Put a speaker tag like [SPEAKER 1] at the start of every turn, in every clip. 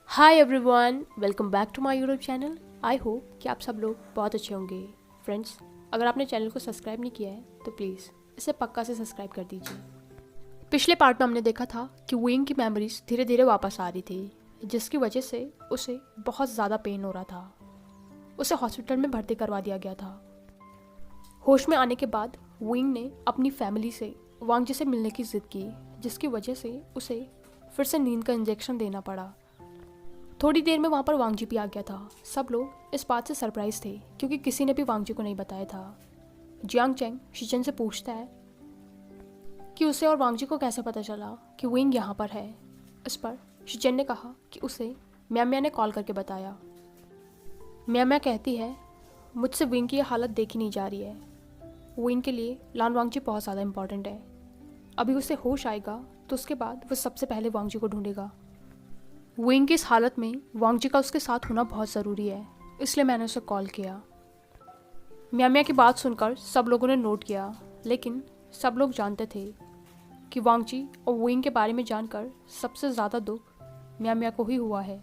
[SPEAKER 1] Hi everyone, welcome back to my YouTube channel. I hope कि आप सब लोग बहुत अच्छे होंगे। फ्रेंड्स, अगर आपने चैनल को सब्सक्राइब नहीं किया है तो प्लीज़ इसे पक्का से सब्सक्राइब कर दीजिए। पिछले पार्ट में हमने देखा था कि विंग की मेमोरीज धीरे धीरे वापस आ रही थी, जिसकी वजह से उसे बहुत ज़्यादा पेन हो रहा था। उसे हॉस्पिटल में भर्ती करवा दिया गया था। होश में आने के बाद विंग ने अपनी फैमिली से वांग जी से मिलने की जिद की, जिसकी वजह से उसे फिर से नींद का इंजेक्शन देना पड़ा। थोड़ी देर में वहाँ पर वांग जी भी आ गया था। सब लोग इस बात से सरप्राइज थे क्योंकि किसी ने भी वांग जी को नहीं बताया था। जियांग चैंग शिचन से पूछता है कि उसे और वांग जी को कैसे पता चला कि विंग यहाँ पर है। इस पर शिचन ने कहा कि उसे म्या ने कॉल करके बताया। म्या कहती है, मुझसे विंग की यह हालत देखी नहीं जा रही है। विंग के लिए लान वांग जी बहुत ज़्यादा इंपॉर्टेंट है। अभी उसे होश आएगा तो उसके बाद वो सबसे पहले वांग जी को ढूंढेगा। विंग की इस हालत में वांग जी का उसके साथ होना बहुत ज़रूरी है, इसलिए मैंने उसे कॉल किया। म्या की बात सुनकर सब लोगों ने नोट किया, लेकिन सब लोग जानते थे कि वांग जी और विंग के बारे में जानकर सबसे ज़्यादा दुख म्या को ही हुआ है।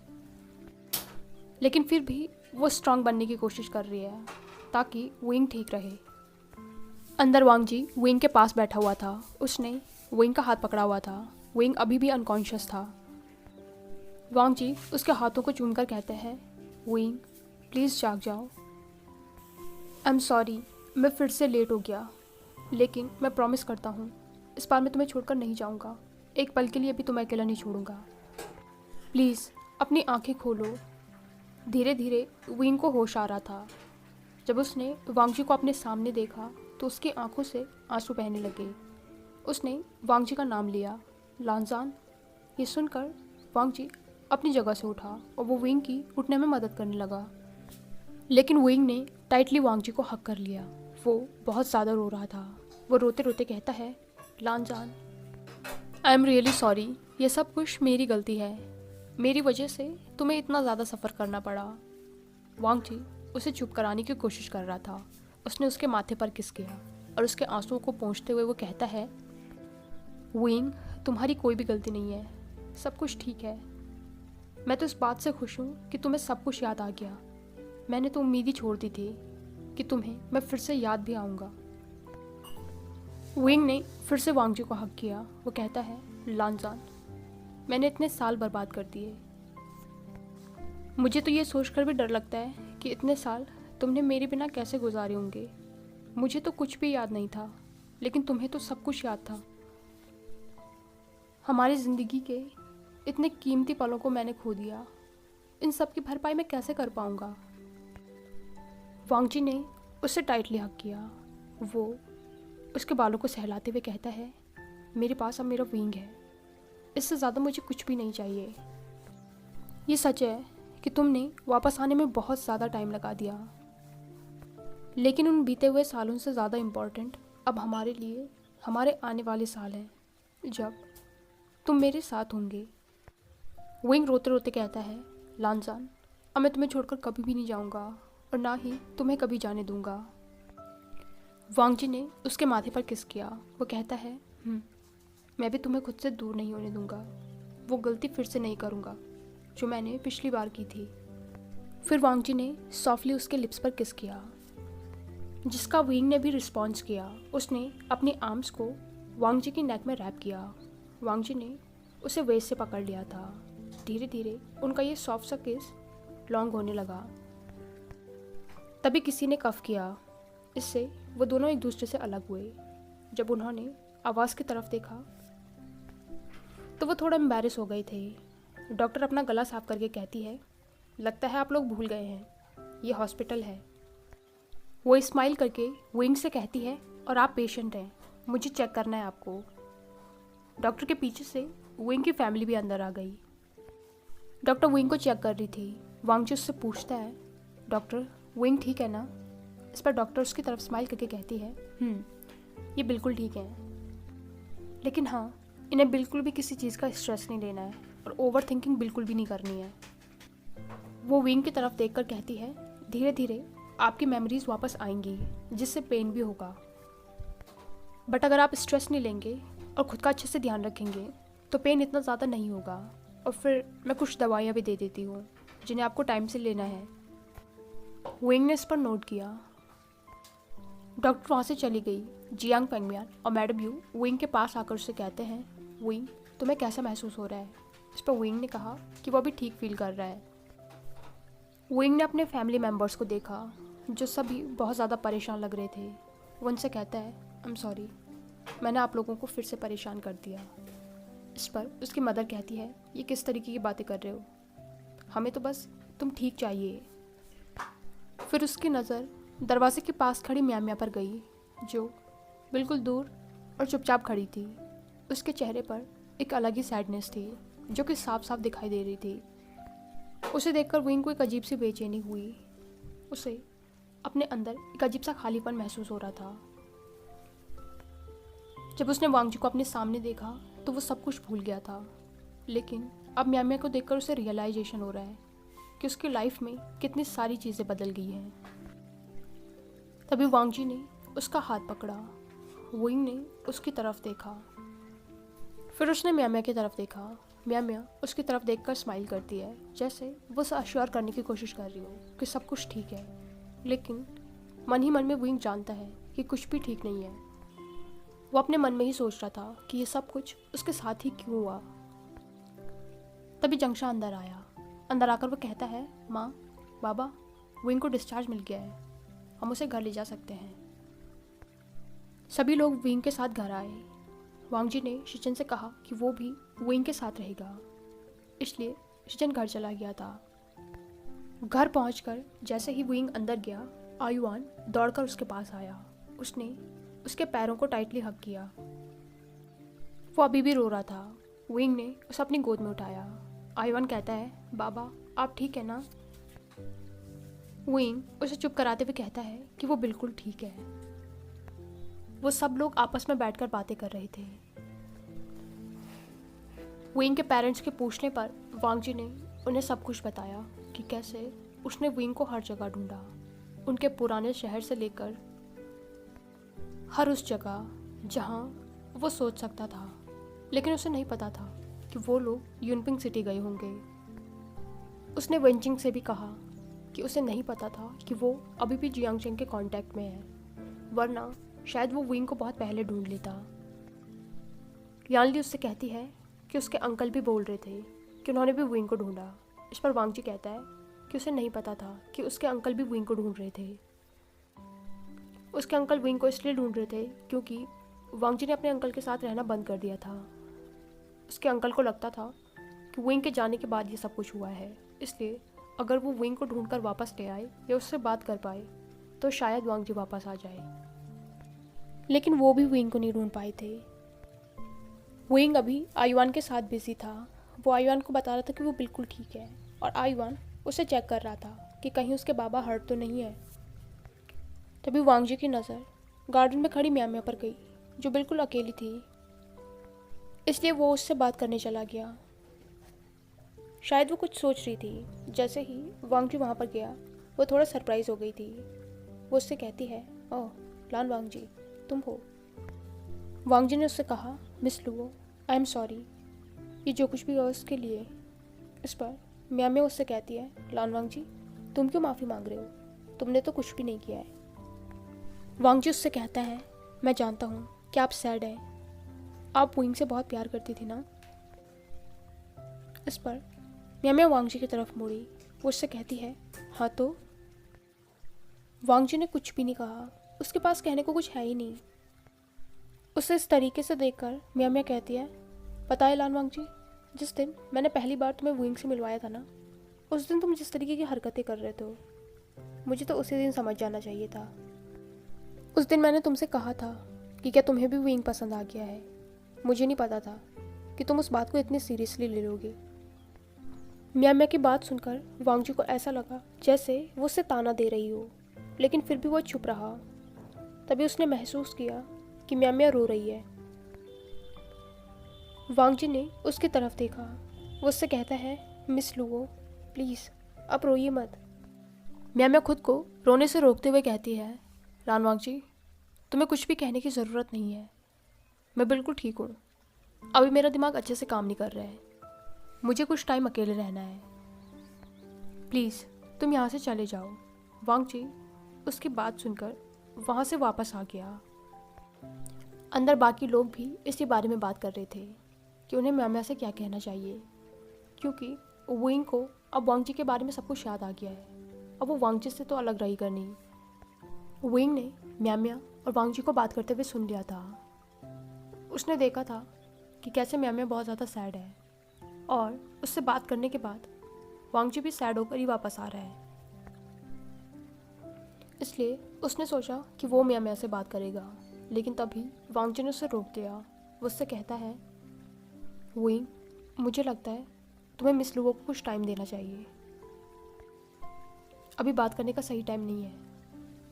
[SPEAKER 1] लेकिन फिर भी वो स्ट्रांग बनने की कोशिश कर रही है ताकि विंग ठीक रहे। अंदर वांग जी विंग के पास बैठा हुआ था। उसने विंग का हाथ पकड़ा हुआ था। विंग अभी भी अनकॉन्शियस था। वांग जी उसके हाथों को चूमकर कहते हैं, विंग प्लीज़ जाग जाओ। आई एम सॉरी, मैं फिर से लेट हो गया, लेकिन मैं प्रॉमिस करता हूँ इस बार मैं तुम्हें छोड़कर नहीं जाऊँगा। एक पल के लिए भी तुम्हें अकेला नहीं छोड़ूंगा। प्लीज़ अपनी आंखें खोलो। धीरे धीरे विंग को होश आ रहा था। जब उसने वांग जी को अपने सामने देखा तो उसकी आंखों से आंसू बहने लगे। उसने वांग जी का नाम लिया, लानजान। ये सुनकर वांग जी अपनी जगह से उठा और वो विंग की उठने में मदद करने लगा। लेकिन विंग ने टाइटली वांग जी को हक कर लिया। वो बहुत ज़्यादा रो रहा था। वो रोते रोते कहता है, लानजान आई एम रियली सॉरी, ये सब कुछ मेरी गलती है। मेरी वजह से तुम्हें इतना ज़्यादा सफ़र करना पड़ा। वांग जी उसे चुप कराने की कोशिश कर रहा था। उसने उसके माथे पर किस किया और उसके आंसुओं को पोंछते हुए वो कहता है, विंग तुम्हारी कोई भी गलती नहीं है, सब कुछ ठीक है। मैं तो इस बात से खुश हूँ कि तुम्हें सब कुछ याद आ गया। मैंने तो उम्मीद ही छोड़ दी थी कि तुम्हें मैं फिर से याद भी आऊँगा। विंग ने फिर से वांग जी को हक किया। वो कहता है, लानजान मैंने इतने साल बर्बाद कर दिए। मुझे तो ये सोचकर भी डर लगता है कि इतने साल तुमने मेरे बिना कैसे गुजारे होंगे। मुझे तो कुछ भी याद नहीं था, लेकिन तुम्हें तो सब कुछ याद था। हमारी ज़िंदगी के इतने कीमती पलों को मैंने खो दिया। इन सब की भरपाई मैं कैसे कर पाऊंगा। वांग जी ने उससे टाइटली हक किया। वो उसके बालों को सहलाते हुए कहता है, मेरे पास अब मेरा विंग है, इससे ज़्यादा मुझे कुछ भी नहीं चाहिए। ये सच है कि तुमने वापस आने में बहुत ज़्यादा टाइम लगा दिया, लेकिन उन बीते हुए सालों से ज़्यादा इम्पोर्टेंट अब हमारे लिए हमारे आने वाले साल हैं, जब तुम मेरे साथ होंगे। विंग रोते रोते कहता है, लानजान अब मैं तुम्हें छोड़कर कभी भी नहीं जाऊंगा और ना ही तुम्हें कभी जाने दूंगा। वांग जी ने उसके माथे पर किस किया। वो कहता है, मैं भी तुम्हें खुद से दूर नहीं होने दूंगा। वो गलती फिर से नहीं करूंगा जो मैंने पिछली बार की थी। फिर वांग जी ने सॉफ्टली उसके लिप्स पर किस किया, जिसका विंग ने भी रिस्पॉन्स किया। उसने अपनी आर्म्स को वांग जी की नेक में रैप किया। वांग जी ने उसे वेस्ट से पकड़ लिया था। धीरे धीरे उनका ये सॉफ्ट सा किस लॉन्ग होने लगा। तभी किसी ने कफ किया। इससे वो दोनों एक दूसरे से अलग हुए। जब उन्होंने आवाज़ की तरफ देखा तो वो थोड़ा एम्बैरेस हो गए थे। डॉक्टर अपना गला साफ करके कहती है, लगता है आप लोग भूल गए हैं, ये हॉस्पिटल है। वो स्माइल करके विंग से कहती है, और आप पेशेंट हैं, मुझे चेक करना है आपको। डॉक्टर के पीछे से विंग की फैमिली भी अंदर आ गई। डॉक्टर विंग को चेक कर रही थी। वांग जी उससे पूछता है, डॉक्टर विंग ठीक है ना? इस पर डॉक्टर उसकी तरफ स्माइल करके कहती है, ये बिल्कुल ठीक है, लेकिन हाँ, इन्हें बिल्कुल भी किसी चीज़ का स्ट्रेस नहीं लेना है और ओवर थिंकिंग बिल्कुल भी नहीं करनी है। वो विंग की तरफ देखकर कहती है, धीरे धीरे आपकी मेमोरीज वापस आएंगी, जिससे पेन भी होगा, बट अगर आप स्ट्रेस नहीं लेंगे और खुद का अच्छे से ध्यान रखेंगे तो पेन इतना ज़्यादा नहीं होगा। और फिर मैं कुछ दवाइयाँ भी दे देती हूँ जिन्हें आपको टाइम से लेना है। विंग ने इस पर नोट किया। डॉक्टर वहाँ से चली गई। जियांग फेंगमियान और मैडम यू विंग के पास आकर उससे कहते हैं, विंग तुम्हें कैसा महसूस हो रहा है? इस पर विंग ने कहा कि वो अभी ठीक फील कर रहा है। विंग ने अपने फैमिली मेम्बर्स को देखा जो सभी बहुत ज़्यादा परेशान लग रहे थे। वो उनसे कहता है, आई एम सॉरी, मैंने आप लोगों को फिर से परेशान कर दिया। इस पर उसकी मदर कहती है, ये किस तरीके की बातें कर रहे हो? हमें तो बस तुम ठीक चाहिए। फिर उसकी नज़र दरवाजे के पास खड़ी म्याम्या पर गई जो बिल्कुल दूर और चुपचाप खड़ी थी। उसके चेहरे पर एक अलग ही सैडनेस थी जो कि साफ साफ दिखाई दे रही थी। उसे देखकर विंग को एक अजीब सी बेचैनी हुई। उसे अपने अंदर एक अजीब सा खालीपन महसूस हो रहा था। जब उसने वांग जी को अपने सामने देखा तो वो सब कुछ भूल गया था। लेकिन अब म्याम्या को देखकर उसे रियलाइजेशन हो रहा है कि उसकी लाइफ में कितनी सारी चीज़ें बदल गई हैं। तभी वांग जी ने उसका हाथ पकड़ा। विंग ने उसकी तरफ देखा, फिर उसने म्याम्या की तरफ देखा। म्याम्या उसकी तरफ देखकर स्माइल करती है, जैसे वो उसे अश्योर करने की कोशिश कर रही हो कि सब कुछ ठीक है। लेकिन मन ही मन में विंग जानता है कि कुछ भी ठीक नहीं है। वो अपने मन में ही सोच रहा था कि ये सब कुछ उसके साथ ही क्यों हुआ। तभी जंगशा अंदर आया। अंदर आकर वो कहता है, माँ, बाबा, विंग को डिस्चार्ज मिल गया है, हम उसे घर ले जा सकते हैं। सभी लोग विंग के साथ घर आए। वांग जी ने शिचन से कहा कि वो भी विंग के साथ रहेगा, इसलिए शिचन घर चला गया था। घर पहुंचकर जैसे ही विंग अंदर गया, आयुआन दौड़कर उसके पास आया। उसने उसके पैरों को टाइटली हग किया। वो अभी भी रो रहा था। विंग ने उसे अपनी गोद में उठाया। आयुआन कहता है, बाबा आप ठीक है ना? विंग उसे चुप कराते हुए कहता है कि वो बिल्कुल ठीक है। वो सब लोग आपस में बैठकर बातें कर रहे थे। विंग के पेरेंट्स के पूछने पर वांग जी ने उन्हें सब कुछ बताया कि कैसे उसने विंग को हर जगह ढूंढा, उनके पुराने शहर से लेकर हर उस जगह जहां वो सोच सकता था। लेकिन उसे नहीं पता था कि वो लोग यूनपिंग सिटी गए होंगे। उसने वेंचिंग से भी कहा कि उसे नहीं पता था कि वो अभी भी जियांगचेंग के कांटेक्ट में है, वरना शायद वो विंग को बहुत पहले ढूंढ लेता। यानली उससे कहती है कि उसके अंकल भी बोल रहे थे कि उन्होंने भी विंग को ढूंढा। इस पर वांग जी कहता है कि उसे नहीं पता था कि उसके अंकल भी विंग को ढूंढ रहे थे। उसके अंकल विंग को इसलिए ढूंढ रहे थे क्योंकि वांग जी ने अपने अंकल के साथ रहना बंद कर दिया था। उसके अंकल को लगता था कि विंग के जाने के बाद ये सब कुछ हुआ है, इसलिए अगर वो विंग को ढूंढकर वापस ले आए या उससे बात कर पाए तो शायद वांग जी वापस आ जाए। लेकिन वो भी विंग को नहीं ढूंढ पाए थे। विंग अभी आयुआन के साथ बिजी था। वो आयुआन को बता रहा था कि वो बिल्कुल ठीक है और आयुआन उसे चेक कर रहा था कि कहीं उसके बाबा हर्ट तो नहीं है। तभी वांग जी की नज़र गार्डन में खड़ी म्याम्या पर गई जो बिल्कुल अकेली थी, इसलिए वो उससे बात करने चला गया। शायद वो कुछ सोच रही थी। जैसे ही वांग जी वहाँ पर गया वो थोड़ा सरप्राइज हो गई थी। वो उससे कहती है, ओह लान वांग जी, तुम हो? वांग जी ने उससे कहा, miss Luo, I am sorry, ये जो कुछ भी हुआ उसके लिए। इस पर म्याम्या उससे कहती है, लान वांग जी, तुम क्यों माफ़ी मांग रहे हो? तुमने तो कुछ भी नहीं किया है। वांग जी उससे कहता है, मैं जानता हूँ कि आप सैड हैं, आप विंग से बहुत प्यार करती थी ना? इस पर म्याम्या वांग जी की तरफ मुड़ी। वो उससे कहती है, हाँ तो? वांग जी ने कुछ भी नहीं कहा। उसके पास कहने को कुछ है ही नहीं। उसे इस तरीके से देखकर म्याम्या कहती है, पता है लान वांग जी, जिस दिन मैंने पहली बार तुम्हें विंग से मिलवाया था ना, उस दिन तुम जिस तरीके की हरकतें कर रहे थे, मुझे तो उसी दिन समझ जाना चाहिए था। उस दिन मैंने तुमसे कहा था कि क्या तुम्हें भी विंग पसंद आ गया है। मुझे नहीं पता था कि तुम उस बात को इतनी सीरियसली ले लोगे। म्याम्या की बात सुनकर वांग जी को ऐसा लगा जैसे वो उससे ताना दे रही हो, लेकिन फिर भी वो चुप रहा। तभी उसने महसूस किया कि म्याम्या रो रही है। वांग जी ने उसकी तरफ देखा। वो उससे कहता है, मिस लुओ, प्लीज़ अब रोइए मत। म्याम्या खुद को रोने से रोकते हुए कहती है, लान वांग जी, तुम्हें कुछ भी कहने की ज़रूरत नहीं है, मैं बिल्कुल ठीक हूँ। अभी मेरा दिमाग अच्छे से काम नहीं कर रहा है। मुझे कुछ टाइम अकेले रहना है, प्लीज़ तुम यहाँ से चले जाओ। वांग जी उसकी बात सुनकर वहाँ से वापस आ गया। अंदर बाकी लोग भी इसी बारे में बात कर रहे थे कि उन्हें म्याम्या से क्या कहना चाहिए, क्योंकि विंग को अब वांग जी के बारे में सब कुछ याद आ गया है। अब वो वांग जी से तो अलग रही करनी। विंग ने म्याम्या और वांग जी को बात करते हुए सुन लिया था। उसने देखा था कि कैसे म्याम्या बहुत ज़्यादा सैड है, और उससे बात करने के बाद वांग जी भी सैड होकर ही वापस आ रहा है। इसलिए उसने सोचा कि वो म्याम्या से बात करेगा, लेकिन तभी वांग जी ने उसे रोक दिया। वो उससे कहता है, विंग मुझे लगता है तुम्हें मिस लुओ को कुछ टाइम देना चाहिए, अभी बात करने का सही टाइम नहीं है।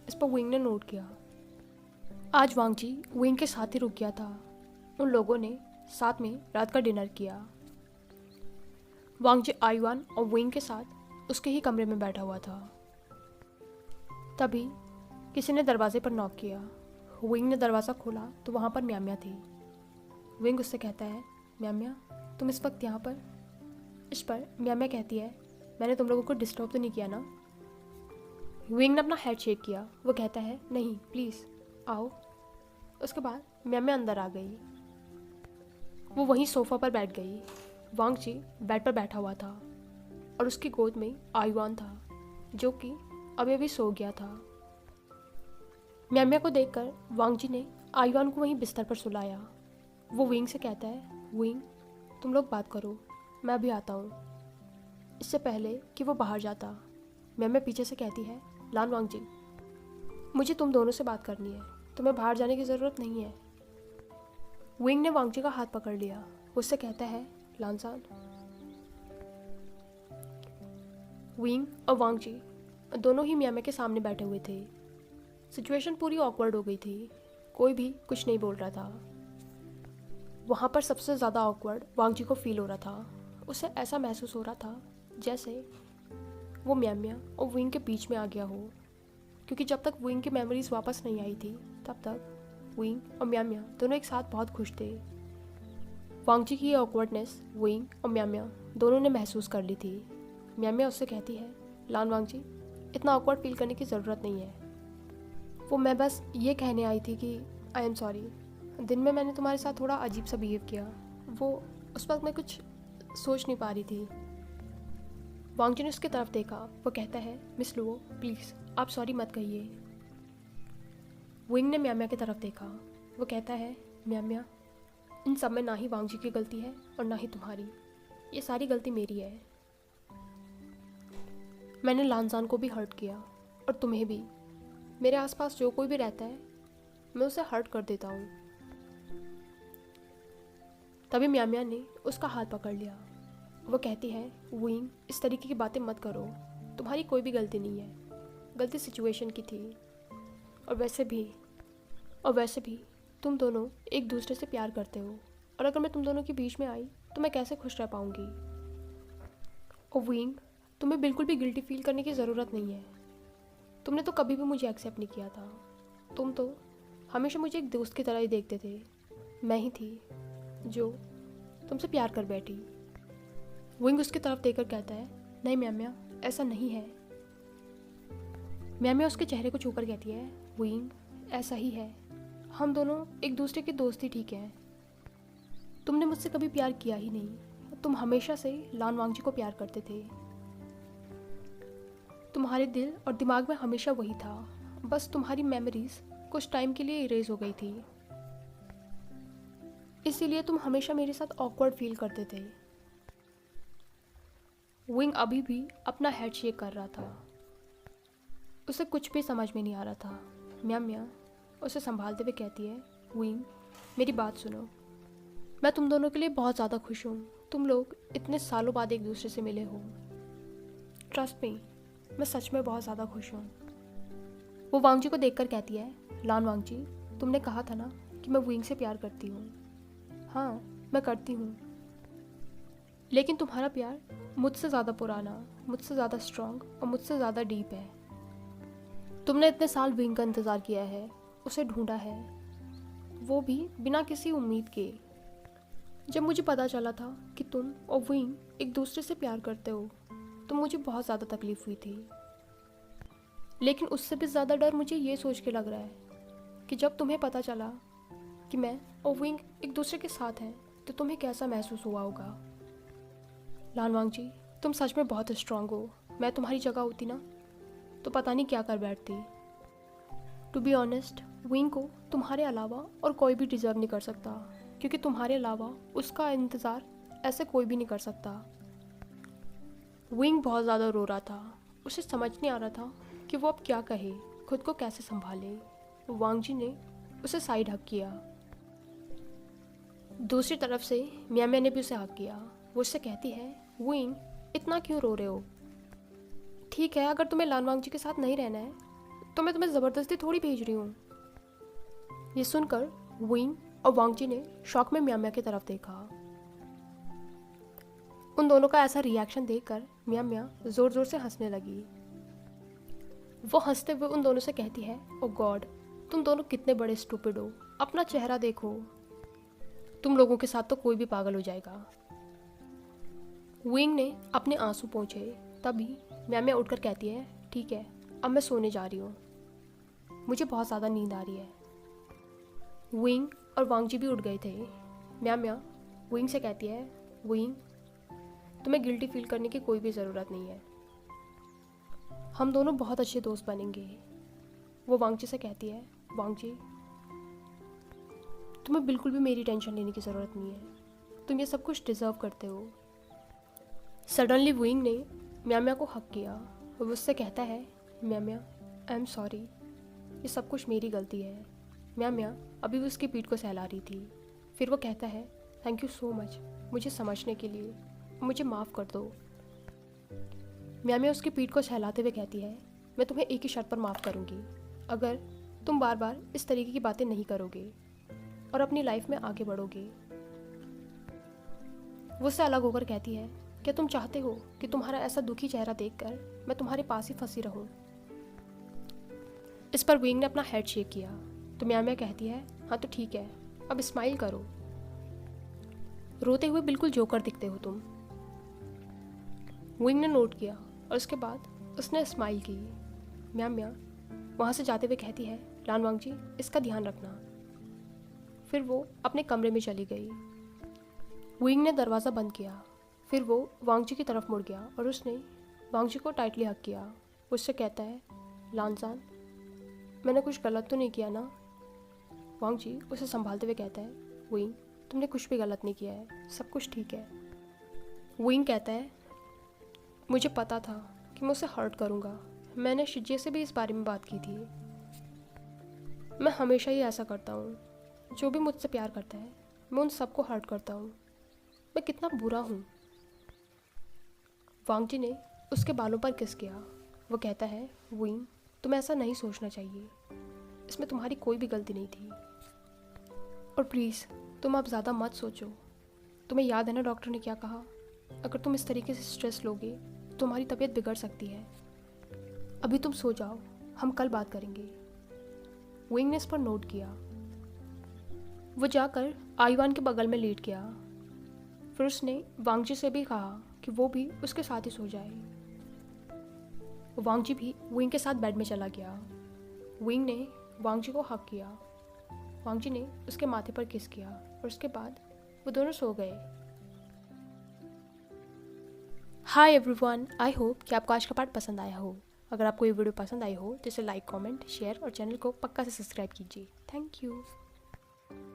[SPEAKER 1] इस पर विंग ने नोट किया। आज वांग जी विंग के साथ ही रुक गया था। उन लोगों ने साथ में रात का डिनर किया। वांग जी आयुआन और विंग के साथ उसके ही कमरे में बैठा हुआ था। तभी किसी ने दरवाजे पर नॉक किया। विंग ने दरवाज़ा खोला तो वहाँ पर म्याम्या थी। विंग उससे कहता है, म्याम्या तुम इस वक्त यहाँ पर? इस पर म्याम्या कहती है, मैंने तुम लोगों को डिस्टर्ब तो नहीं किया ना? विंग ने अपना हेड शेक किया। वो कहता है, नहीं प्लीज़ आओ। उसके बाद म्याम्या अंदर आ गई। वो वहीं सोफ़ा पर बैठ गई। वांग जी बेड पर बैठा हुआ था और उसकी गोद में आयुआन था, जो कि अभी अभी सो गया था। म्याम्या को देखकर वांग जी ने आयुआन को वहीं बिस्तर पर सुलाया। वो विंग से कहता है, विंग तुम लोग बात करो, मैं अभी आता हूँ। इससे पहले कि वो बाहर जाता, म्याम्या पीछे से कहती है, लान वांग जी मुझे तुम दोनों से बात करनी है, तुम्हें बाहर जाने की ज़रूरत नहीं है। विंग ने वांग जी का हाथ पकड़ लिया। उससे कहता है, लानसान। विंग और वांग जी दोनों ही म्याम्या के सामने बैठे हुए थे। सिचुएशन पूरी ऑकवर्ड हो गई थी। कोई भी कुछ नहीं बोल रहा था। वहाँ पर सबसे ज़्यादा ऑकवर्ड वांग जी को फील हो रहा था। उसे ऐसा महसूस हो रहा था जैसे वो म्याम्या और विंग के बीच में आ गया हो, क्योंकि जब तक विंग की मेमोरीज वापस नहीं आई थी तब तक विंग और म्याम्या दोनों एक साथ बहुत खुश थे। वांग जी की ये ऑकवर्डनेस विंग और म्याम्या दोनों ने महसूस कर ली थी। म्याम्या उससे कहती है, लान वांग जी इतना ऑकवर्ड फील करने की ज़रूरत नहीं है। वो मैं बस ये कहने आई थी कि आई एम सॉरी, दिन में मैंने तुम्हारे साथ थोड़ा अजीब सा बिहेव किया। वो उस वक्त मैं कुछ सोच नहीं पा रही थी। वांग जी ने उसकी तरफ देखा। वो कहता है, मिस लुओ प्लीज़ आप सॉरी मत कहिए। विंग ने म्याम्या की तरफ देखा। वो कहता है, म्याम्या इन सब में ना ही वांग जी की गलती है और ना ही तुम्हारी, ये सारी गलती मेरी है। मैंने लानजान को भी हर्ट किया और तुम्हें भी। मेरे आसपास जो कोई भी रहता है मैं उसे हर्ट कर देता हूँ। तभी म्याम्या ने उसका हाथ पकड़ लिया। वो कहती है, विंग इस तरीके की बातें मत करो, तुम्हारी कोई भी गलती नहीं है, गलती सिचुएशन की थी। और वैसे भी तुम दोनों एक दूसरे से प्यार करते हो, और अगर मैं तुम दोनों के बीच में आई तो मैं कैसे खुश रह पाऊँगी। और विंग तुम्हें बिल्कुल भी गिल्टी फील करने की ज़रूरत नहीं है। तुमने तो कभी भी मुझे एक्सेप्ट नहीं किया था। तुम तो हमेशा मुझे एक दोस्त की तरह ही देखते थे। मैं ही थी जो तुमसे प्यार कर बैठी। विंग उसकी तरफ देखकर कहता है, नहीं म्याम्या ऐसा नहीं है। म्याम्या उसके चेहरे को छूकर कहती है, विंग ऐसा ही है, हम दोनों एक दूसरे के दोस्त ही ठीक हैं। तुमने मुझसे कभी प्यार किया ही नहीं। तुम हमेशा से लान वांग जी को प्यार करते थे। तुम्हारे दिल और दिमाग में हमेशा वही था, बस तुम्हारी मेमोरीज कुछ टाइम के लिए इरेज हो गई थी, इसीलिए तुम हमेशा मेरे साथ ऑकवर्ड फील करते थे। विंग अभी भी अपना हेड शेक कर रहा था। उसे कुछ भी समझ में नहीं आ रहा था। म्याम्या उसे संभालते हुए कहती है, विंग मेरी बात सुनो, मैं तुम दोनों के लिए बहुत ज़्यादा खुश हूँ। तुम लोग इतने सालों बाद एक दूसरे से मिले हो। ट्रस्ट मी, मैं सच में बहुत ज़्यादा खुश हूँ। वो वांग जी को देखकर कहती है, लान वांग जी तुमने कहा था ना कि मैं विंग से प्यार करती हूँ। हाँ मैं करती हूँ, लेकिन तुम्हारा प्यार मुझसे ज़्यादा पुराना, मुझसे ज़्यादा स्ट्रॉन्ग और मुझसे ज़्यादा डीप है। तुमने इतने साल विंग का इंतज़ार किया है, उसे ढूंढा है, वो भी बिना किसी उम्मीद के। जब मुझे पता चला था कि तुम और विंग एक दूसरे से प्यार करते हो तो मुझे बहुत ज़्यादा तकलीफ हुई थी। लेकिन उससे भी ज़्यादा डर मुझे ये सोच के लग रहा है कि जब तुम्हें पता चला कि मैं और विंग एक दूसरे के साथ हैं तो तुम्हें कैसा महसूस हुआ होगा। लानवांग जी, तुम सच में बहुत स्ट्रांग हो। मैं तुम्हारी जगह होती ना तो पता नहीं क्या कर बैठती। टू बी ऑनेस्ट, विंग को तुम्हारे अलावा और कोई भी डिज़र्व नहीं कर सकता, क्योंकि तुम्हारे अलावा उसका इंतज़ार ऐसे कोई भी नहीं कर सकता। विंग बहुत ज़्यादा रो रहा था। उसे समझ नहीं आ रहा था कि वो अब क्या कहे, खुद को कैसे संभाले। वांग जी ने उसे साइड हक किया। दूसरी तरफ से मिया मिया ने भी उसे हक किया। वो उससे कहती है, विंग इतना क्यों रो रहे हो? ठीक है, अगर तुम्हें लानवांग जी के साथ नहीं रहना है तो मैं तुम्हें ज़बरदस्ती थोड़ी भेज रही हूँ। ये सुनकर विंग और वांग जी ने शौक में मिया मिया की तरफ देखा। उन दोनों का ऐसा रिएक्शन देखकर मिया मिया ज़ोर ज़ोर से हंसने लगी। वो हंसते हुए उन दोनों से कहती है, ओ गॉड, तुम दोनों कितने बड़े स्टूपिड हो। अपना चेहरा देखो। तुम लोगों के साथ तो कोई भी पागल हो जाएगा। विंग ने अपने आंसू पोंछे। तभी मिया मिया उठकर कहती है, ठीक है, अब मैं सोने जा रही हूँ, मुझे बहुत ज़्यादा नींद आ रही है। विंग और वांग जी भी उठ गए थे। मिया मिया विंग से कहती है, विंग तुम्हें गिल्टी फील करने की कोई भी ज़रूरत नहीं है, हम दोनों बहुत अच्छे दोस्त बनेंगे। वो वांग जी से कहती है, वांग जी तुम्हें बिल्कुल भी मेरी टेंशन लेने की ज़रूरत नहीं है, तुम ये सब कुछ डिज़र्व करते हो। सडनली विंग ने मिया मिया को हक किया। वो उससे कहता है, मिया मिया आई एम सॉरी, ये सब कुछ मेरी गलती है। मिया मिया अभी भी उसकी पीठ को सहला रही थी। फिर वो कहता है, थैंक यू सो मच मुझे समझने के लिए, मुझे माफ़ कर दो। मिया मिया उसकी पीठ को सहलाते हुए कहती है, मैं तुम्हें एक ही शर्त पर माफ़ करूँगी, अगर तुम बार बार इस तरीके की बातें नहीं करोगे और अपनी लाइफ में आगे बढ़ोगे। वो उससे अलग होकर कहती है, क्या तुम चाहते हो कि तुम्हारा ऐसा दुखी चेहरा देखकर मैं तुम्हारे पास ही फंसी रहूं? इस पर विंग ने अपना हेड शेक किया तो मिया मिया कहती है, हाँ तो ठीक है, अब स्माइल करो, रोते हुए बिल्कुल जोकर दिखते हो तुम। विंग ने नोट किया और उसके बाद उसने स्माइल की। मिया मिया वहाँ से जाते हुए कहती है, लानवांग जी इसका ध्यान रखना। फिर वो अपने कमरे में चली गई। विंग ने दरवाज़ा बंद किया। फिर वो वांग जी की तरफ मुड़ गया और उसने वांग जी को टाइटली हक किया। उससे कहता है, लानजान मैंने कुछ गलत तो नहीं किया ना? वांग जी उसे संभालते हुए कहता है, विंग तुमने कुछ भी गलत नहीं किया है, सब कुछ ठीक है। विंग कहता है, मुझे पता था कि मैं उसे हर्ट करूँगा, मैंने शिज्जे से भी इस बारे में बात की थी। मैं हमेशा ही ऐसा करता हूँ, जो भी मुझसे प्यार करता है मैं उन सबको हर्ट करता हूँ। मैं कितना बुरा हूँ। वांग जी ने उसके बालों पर किस किया। वो कहता है, विंग तुम्हें ऐसा नहीं सोचना चाहिए, इसमें तुम्हारी कोई भी गलती नहीं थी, और प्लीज़ तुम अब ज़्यादा मत सोचो। तुम्हें याद है ना डॉक्टर ने क्या कहा, अगर तुम इस तरीके से स्ट्रेस लोगे तो तुम्हारी तबीयत बिगड़ सकती है। अभी तुम सो जाओ, हम कल बात करेंगे। विंग ने इस पर नोट किया। वो जाकर आईवान के बगल में लेट गया। फिर उसने वांग जी से भी कहा कि वो भी उसके साथ ही सो जाए। वांग जी भी विंग के साथ बेड में चला गया। विंग ने वांग जी को हक किया। वांग जी ने उसके माथे पर किस किया और उसके बाद वो दोनों सो गए। हाय एवरीवन, आई होप कि आपको आज का पार्ट पसंद आया हो। अगर आपको ये वीडियो पसंद आई हो तो इसे लाइक, कमेंट, शेयर और चैनल को पक्का से सब्सक्राइब कीजिए। Thank you.